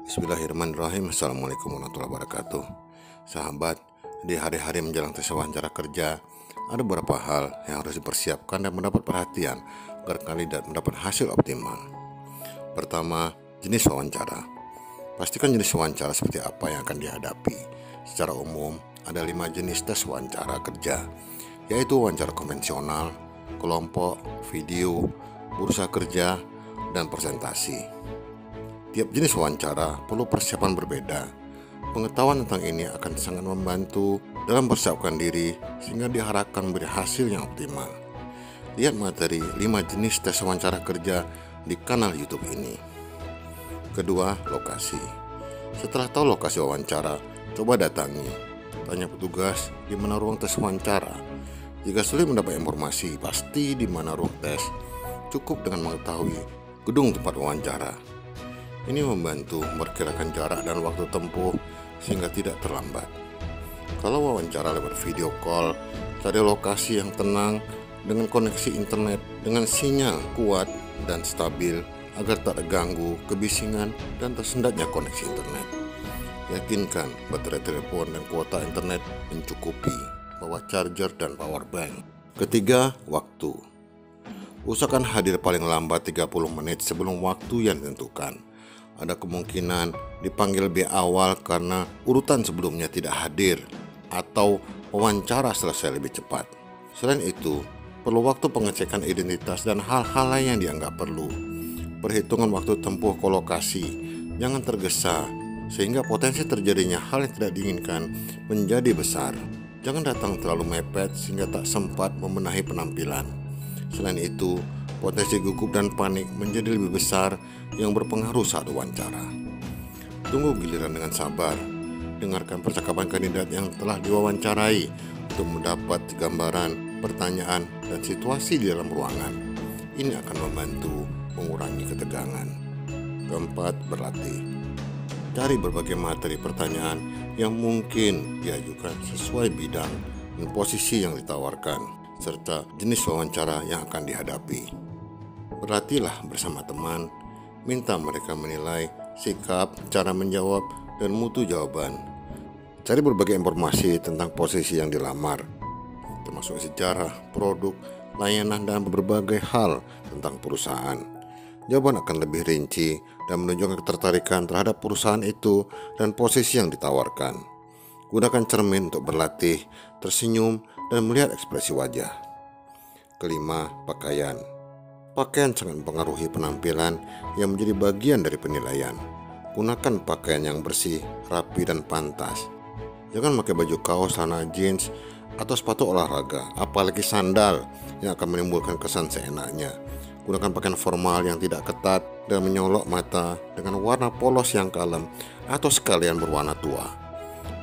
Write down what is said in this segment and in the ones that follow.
Bismillahirrahmanirrahim. Assalamualaikum warahmatullahi wabarakatuh. Sahabat, di hari-hari menjelang tes wawancara kerja, ada beberapa hal yang harus dipersiapkan dan mendapat perhatian agar kandidat mendapat hasil optimal. Pertama, jenis wawancara. Pastikan jenis wawancara seperti apa yang akan dihadapi. Secara umum, ada 5 jenis tes wawancara kerja, yaitu wawancara konvensional, kelompok, video, bursa kerja, dan presentasi. Tiap jenis wawancara perlu persiapan berbeda. Pengetahuan tentang ini akan sangat membantu dalam persiapkan diri sehingga diharapkan memberi hasil yang optimal. Lihat materi 5 jenis tes wawancara kerja di kanal YouTube ini. Kedua, lokasi. Setelah tahu lokasi wawancara, coba datangi. Tanya petugas di mana ruang tes wawancara. Jika sulit mendapat informasi pasti di mana ruang tes, cukup dengan mengetahui gedung tempat wawancara. Ini membantu memperkirakan jarak dan waktu tempuh sehingga tidak terlambat. Kalau wawancara lewat video call, cari lokasi yang tenang dengan koneksi internet dengan sinyal kuat dan stabil agar tak terganggu kebisingan dan tersendatnya koneksi internet. Yakinkan baterai telepon dan kuota internet mencukupi, bawa charger dan power bank. Ketiga, waktu. Usahakan hadir paling lambat 30 menit sebelum waktu yang ditentukan. Ada kemungkinan dipanggil lebih awal karena urutan sebelumnya tidak hadir atau wawancara selesai lebih cepat. Selain itu, perlu waktu pengecekan identitas dan hal-hal lain yang dianggap perlu. Perhitungan waktu tempuh ke lokasi, jangan tergesa sehingga potensi terjadinya hal yang tidak diinginkan menjadi besar. Jangan datang terlalu mepet sehingga tak sempat membenahi penampilan. Selain itu, potensi gugup dan panik menjadi lebih besar yang berpengaruh saat wawancara. Tunggu giliran dengan sabar. Dengarkan percakapan kandidat yang telah diwawancarai untuk mendapat gambaran, pertanyaan, dan situasi di dalam ruangan. Ini akan membantu mengurangi ketegangan. Keempat, berlatih. Cari berbagai materi pertanyaan yang mungkin diajukan sesuai bidang dan posisi yang ditawarkan, serta jenis wawancara yang akan dihadapi. Berlatihlah bersama teman, minta mereka menilai sikap, cara menjawab, dan mutu jawaban. Cari berbagai informasi tentang posisi yang dilamar, termasuk sejarah, produk, layanan, dan berbagai hal tentang perusahaan. Jawaban akan lebih rinci dan menunjukkan ketertarikan terhadap perusahaan itu dan posisi yang ditawarkan. Gunakan cermin untuk berlatih, tersenyum, dan melihat ekspresi wajah. Kelima, pakaian. Pakaian sangat mempengaruhi penampilan yang menjadi bagian dari penilaian. Gunakan pakaian yang bersih, rapi, dan pantas. Jangan pakai baju kaos, celana jeans, atau sepatu olahraga, apalagi sandal yang akan menimbulkan kesan seenaknya. Gunakan pakaian formal yang tidak ketat dan menyolok mata dengan warna polos yang kalem atau sekalian berwarna tua.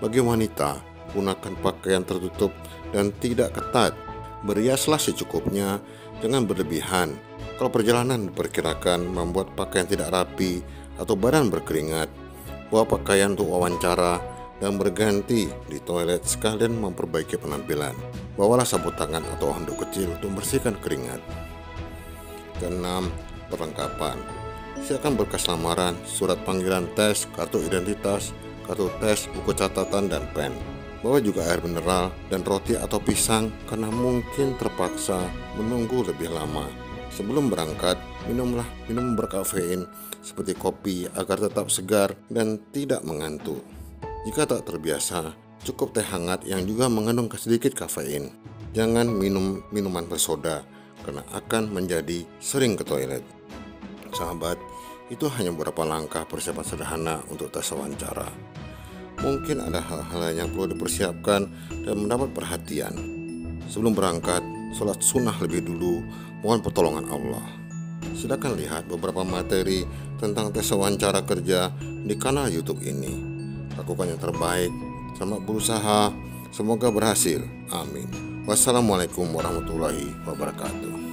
Bagi wanita, gunakan pakaian tertutup dan tidak ketat. Berhiaslah secukupnya, jangan berlebihan. Kalau perjalanan diperkirakan membuat pakaian tidak rapi atau badan berkeringat, bawa pakaian untuk wawancara dan berganti di toilet sekalian memperbaiki penampilan. Bawalah sabut tangan atau handuk kecil untuk membersihkan keringat. Keenam, perlengkapan. Siapkan berkas lamaran, surat panggilan tes, kartu identitas, kartu tes, buku catatan, dan pen. Bawa juga air mineral dan roti atau pisang karena mungkin terpaksa menunggu lebih lama. Sebelum berangkat, minumlah minum berkafein seperti kopi agar tetap segar dan tidak mengantuk. Jika tak terbiasa, cukup teh hangat yang juga mengandung sedikit kafein. Jangan minum minuman bersoda karena akan menjadi sering ke toilet. Sahabat, itu hanya beberapa langkah persiapan sederhana untuk tes wawancara. Mungkin ada hal-hal yang perlu dipersiapkan dan mendapat perhatian. Sebelum berangkat, sholat sunnah lebih dulu, mohon pertolongan Allah. Silakan lihat beberapa materi tentang tes wawancara kerja di kanal YouTube ini. Lakukan yang terbaik, selamat berusaha, semoga berhasil. Amin. Wassalamualaikum warahmatullahi wabarakatuh.